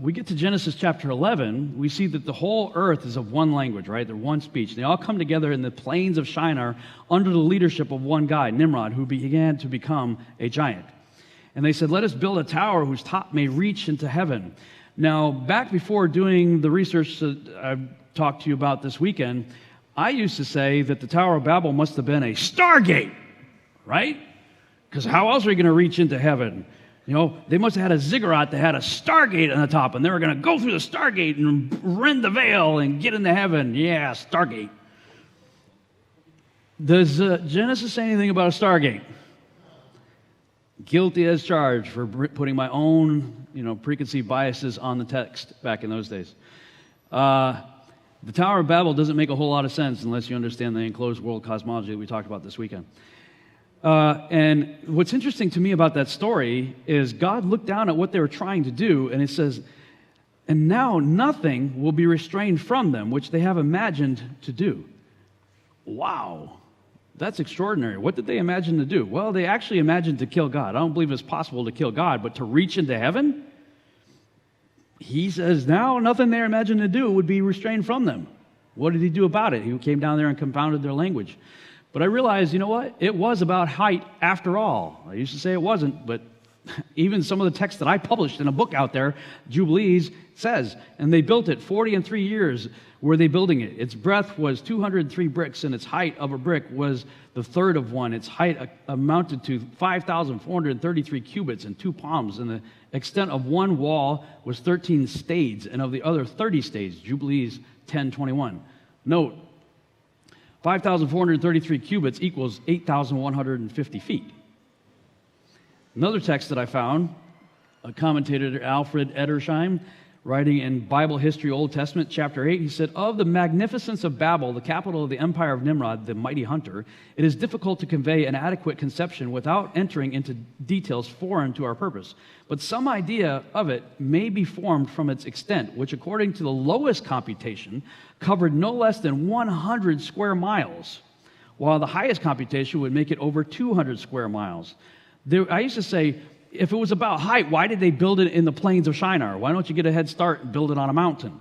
we get to Genesis chapter 11, we see that the whole earth is of one language, right? They're one speech. They all come together in the plains of Shinar under the leadership of one guy, Nimrod, who began to become a giant. And they said, let us build a tower whose top may reach into heaven. Now, back before doing the research that I've talked to you about this weekend, I used to say that the Tower of Babel must have been a stargate, right? Because how else are you going to reach into heaven? You know, they must have had a ziggurat that had a stargate on the top, and they were going to go through the stargate and rend the veil and get into heaven. Yeah, stargate. Does Genesis say anything about a stargate? Guilty as charged for putting my own, preconceived biases on the text back in those days. The Tower of Babel doesn't make a whole lot of sense unless you understand the enclosed world cosmology that we talked about this weekend. And what's interesting to me about that story is God looked down at what they were trying to do, and it says, and now nothing will be restrained from them, which they have imagined to do. Wow, that's extraordinary. What did they imagine to do? Well, they actually imagined to kill God. I don't believe it's possible to kill God, but to reach into heaven? He says now nothing they imagined to do would be restrained from them. What did he do about it? He came down there and confounded their language. But I realized, you know what? It was about height after all. I used to say it wasn't, but even some of the text that I published in a book out there, Jubilees, says, and they built it 40 and 3 years were they building it. Its breadth was 203 bricks, and its height of a brick was the third of one. Its height amounted to 5,433 cubits and 2 palms, and the extent of one wall was 13 stades, and of the other 30 stades, Jubilees 10:21. Note, 5,433 cubits equals 8,150 feet. Another text that I found, a commentator, Alfred Edersheim, writing in Bible History Old Testament, chapter 8, he said, of the magnificence of Babel, the capital of the empire of Nimrod, the mighty hunter, it is difficult to convey an adequate conception without entering into details foreign to our purpose. But some idea of it may be formed from its extent, which according to the lowest computation covered no less than 100 square miles, while the highest computation would make it over 200 square miles. I used to say, if it was about height, why did they build it in the plains of Shinar? Why don't you get a head start and build it on a mountain?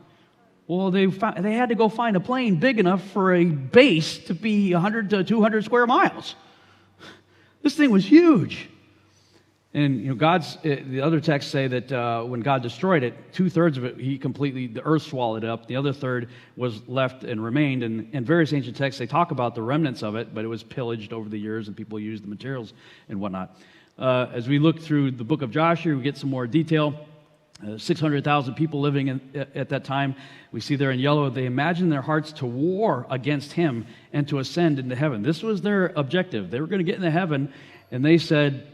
Well, they had to go find a plain big enough for a base to be 100 to 200 square miles. This thing was huge. And the other texts say that when God destroyed it, 2/3 of it, the earth swallowed it up. The other third was left and remained. And in various ancient texts, they talk about the remnants of it, but it was pillaged over the years and people used the materials and whatnot. As we look through the book of Joshua, we get some more detail. 600,000 people living at that time. We see there in yellow, they imagined their hearts to war against him and to ascend into heaven. This was their objective. They were going to get into heaven, and they said,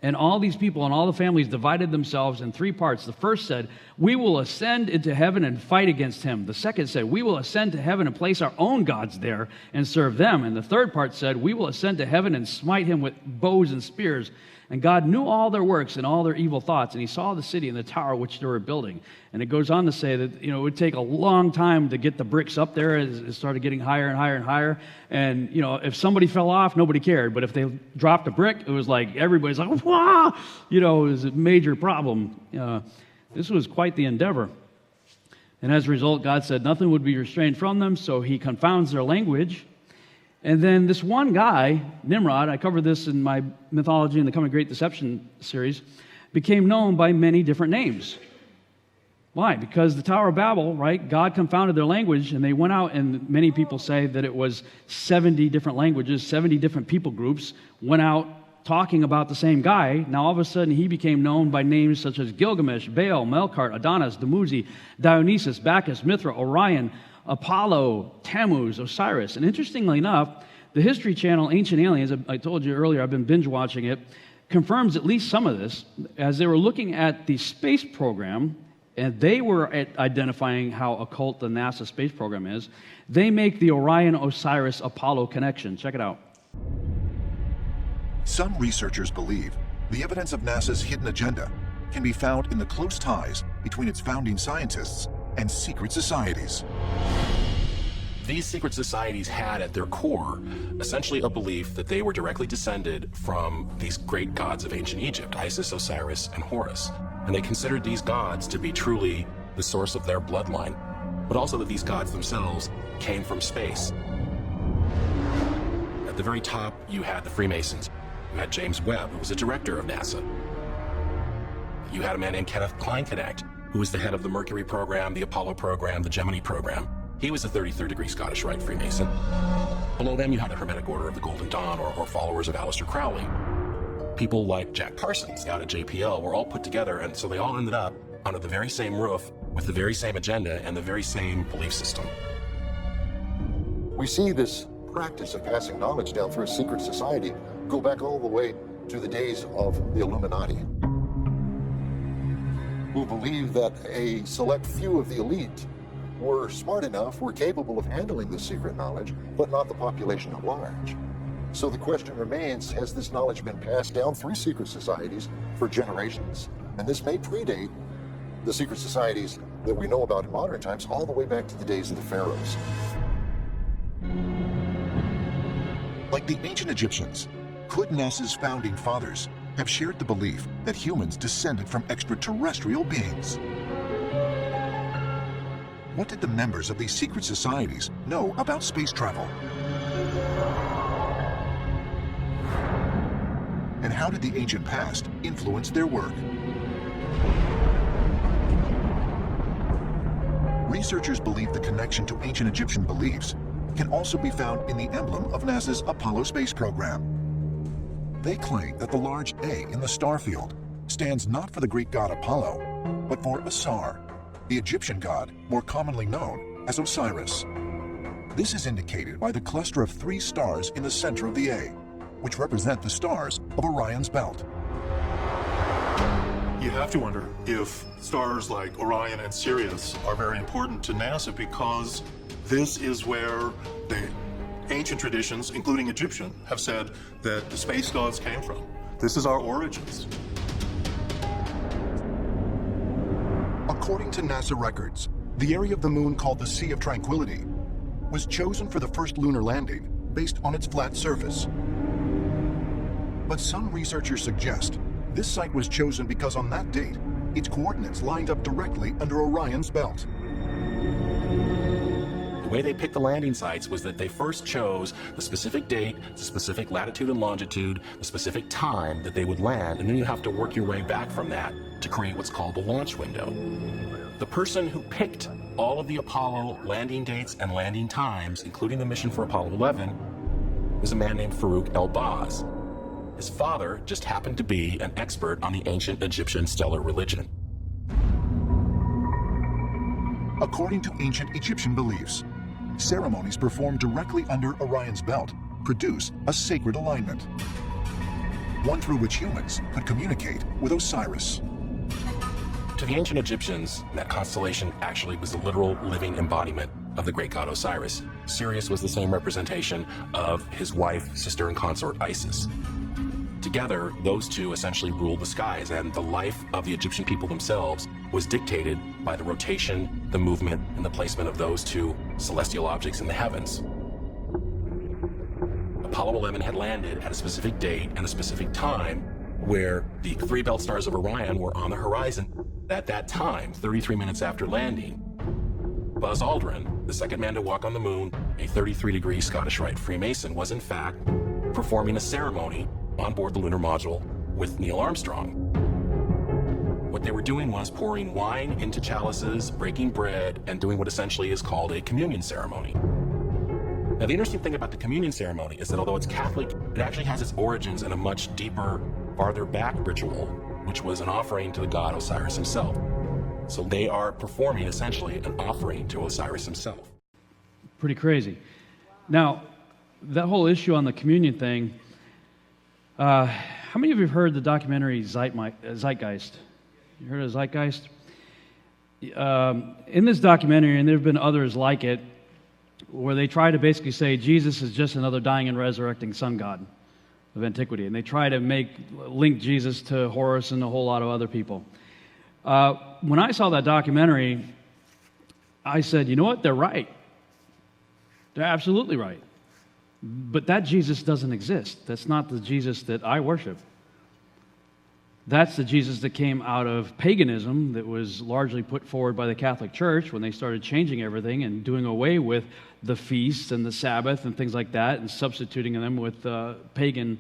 and all these people and all the families divided themselves in 3 parts. The first said, we will ascend into heaven and fight against him. The second said, we will ascend to heaven and place our own gods there and serve them. And the third part said, we will ascend to heaven and smite him with bows and spears. And God knew all their works and all their evil thoughts, and he saw the city and the tower which they were building. And it goes on to say that it would take a long time to get the bricks up there as it started getting higher and higher and higher. And if somebody fell off, nobody cared. But if they dropped a brick, it was like everybody's like, "Wah!" It was a major problem. This was quite the endeavor. And as a result, God said nothing would be restrained from them, so he confounds their language. And then this one guy, Nimrod, I covered this in my Mythology and the Coming Great Deception series, became known by many different names. Why? Because the Tower of Babel, right, God confounded their language, and they went out, and many people say that it was 70 different languages, 70 different people groups went out talking about the same guy. Now all of a sudden he became known by names such as Gilgamesh, Baal, Melkart, Adonis, Dumuzi, Dionysus, Bacchus, Mithra, Orion, Apollo, Tammuz, Osiris. And interestingly enough, the History Channel Ancient Aliens, I told you earlier, I've been binge watching it, confirms at least some of this. As they were looking at the space program, and they were identifying how occult the NASA space program is, they make the Orion, Osiris, Apollo connection. Check it out. Some researchers believe the evidence of NASA's hidden agenda can be found in the close ties between its founding scientists and secret societies. These secret societies had at their core essentially a belief that they were directly descended from these great gods of ancient Egypt, Isis, Osiris, and Horus. and they considered these gods to be truly the source of their bloodline, but also that these gods themselves came from space. At the very top, you had the Freemasons. You had James Webb, who was a director of NASA. You had a man named Kenneth Kleinknecht, who was the head of the Mercury program, the Apollo program, the Gemini program. He was a 33rd degree Scottish Rite Freemason. Below them, you had the Hermetic Order of the Golden Dawn, or followers of Aleister Crowley. People like Jack Parsons out at JPL were all put together, and so they all ended up under the very same roof with the very same agenda and the very same belief system. We see this practice of passing knowledge down through a secret society go back all the way to the days of the Illuminati, who believed that a select few of the elite were smart enough, were capable of handling this secret knowledge, but not the population at large. So the question remains, has this knowledge been passed down through secret societies for generations? And this may predate the secret societies that we know about in modern times all the way back to the days of the pharaohs. Like the ancient Egyptians, could NASA's founding fathers have shared the belief that humans descended from extraterrestrial beings? What did the members of these secret societies know about space travel? And how did the ancient past influence their work? Researchers believe the connection to ancient Egyptian beliefs can also be found in the emblem of NASA's Apollo space program. They claim that the large A in the star field stands not for the Greek god Apollo, but for Asar, the Egyptian god more commonly known as Osiris. This is indicated by the cluster of 3 stars in the center of the A, which represent the stars of Orion's belt. You have to wonder if stars like Orion and Sirius are very important to NASA, because this is where the ancient traditions, including Egyptian, have said that the space gods came from. This is our origins. According to NASA records, the area of the moon called the Sea of Tranquility was chosen for the first lunar landing based on its flat surface. But some researchers suggest this site was chosen because on that date, its coordinates lined up directly under Orion's belt. The way they picked the landing sites was that they first chose the specific date, the specific latitude and longitude, the specific time that they would land, and then you have to work your way back from that to create what's called the launch window. The person who picked all of the Apollo landing dates and landing times, including the mission for Apollo 11, was a man named Farouk El-Baz. His father just happened to be an expert on the ancient Egyptian stellar religion. According to ancient Egyptian beliefs, ceremonies performed directly under Orion's belt produce a sacred alignment, one through which humans could communicate with Osiris. To the ancient Egyptians, that constellation actually was a literal living embodiment of the great god Osiris. Sirius was the same representation of his wife, sister, and consort Isis. Together, those two essentially ruled the skies, and the life of the Egyptian people themselves was dictated by the rotation, the movement, and the placement of those two celestial objects in the heavens. Apollo 11 had landed at a specific date and a specific time where the 3 belt stars of Orion were on the horizon at that time, 33 minutes after landing. Buzz Aldrin, the second man to walk on the moon, a 33-degree Scottish Rite Freemason, was in fact performing a ceremony on board the lunar module with Neil Armstrong. What they were doing was pouring wine into chalices, breaking bread, and doing what essentially is called a communion ceremony. Now, the interesting thing about the communion ceremony is that although it's Catholic, it actually has its origins in a much deeper, farther back ritual, which was an offering to the god Osiris himself. So they are performing essentially an offering to Osiris himself. Pretty crazy. Now, that whole issue on the communion thing, how many of you have heard the documentary Zeitgeist? You heard of Zeitgeist? In this documentary, and there have been others like it, where they try to basically say Jesus is just another dying and resurrecting sun god of antiquity, and they try to link Jesus to Horus and a whole lot of other people. When I saw that documentary, I said, you know what? They're right. They're absolutely right. But that Jesus doesn't exist. That's not the Jesus that I worship. That's the Jesus that came out of paganism that was largely put forward by the Catholic Church when they started changing everything and doing away with the feasts and the Sabbath and things like that and substituting them with pagan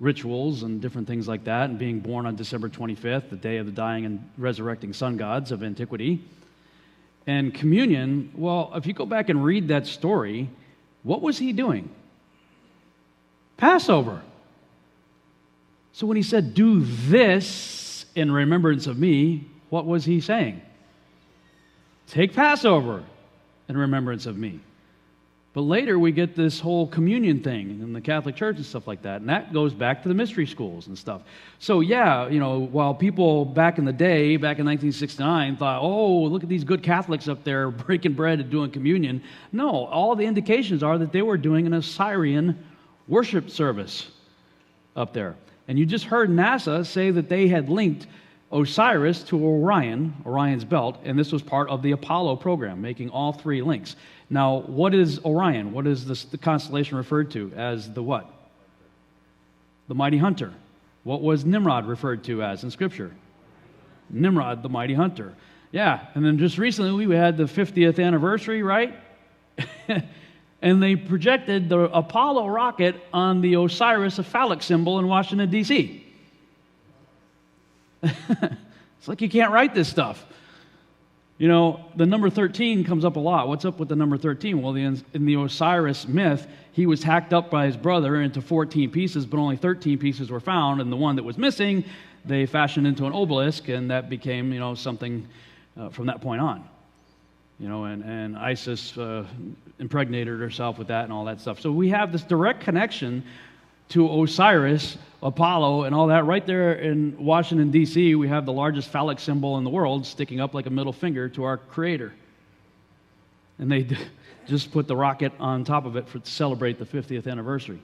rituals and different things like that, and being born on December 25th, the day of the dying and resurrecting sun gods of antiquity. And communion, well, if you go back and read that story, what was he doing? Passover. So when he said, do this in remembrance of me, what was he saying? Take Passover in remembrance of me. But later we get this whole communion thing in the Catholic Church and stuff like that, and that goes back to the mystery schools and stuff. So yeah, while people back in the day, back in 1969, thought, oh, look at these good Catholics up there breaking bread and doing communion. No, all the indications are that they were doing an Osirian worship service up there. And you just heard NASA say that they had linked Osiris to Orion, Orion's belt, and this was part of the Apollo program, making all three links. Now, what is Orion? What is the constellation referred to as the what? The mighty hunter. What was Nimrod referred to as in Scripture? Nimrod, the mighty hunter. Yeah, and then just recently we had the 50th anniversary, right? And they projected the Apollo rocket on the Osiris, a phallic symbol, in Washington, D.C. It's like you can't write this stuff. The number 13 comes up a lot. What's up with the number 13? Well, in the Osiris myth, he was hacked up by his brother into 14 pieces, but only 13 pieces were found, and the one that was missing, they fashioned into an obelisk, and that became, something from that point on. And Isis impregnated herself with that and all that stuff. So we have this direct connection to Osiris, Apollo, and all that. Right there in Washington, D.C., we have the largest phallic symbol in the world sticking up like a middle finger to our Creator. And they just put the rocket on top of it to celebrate the 50th anniversary.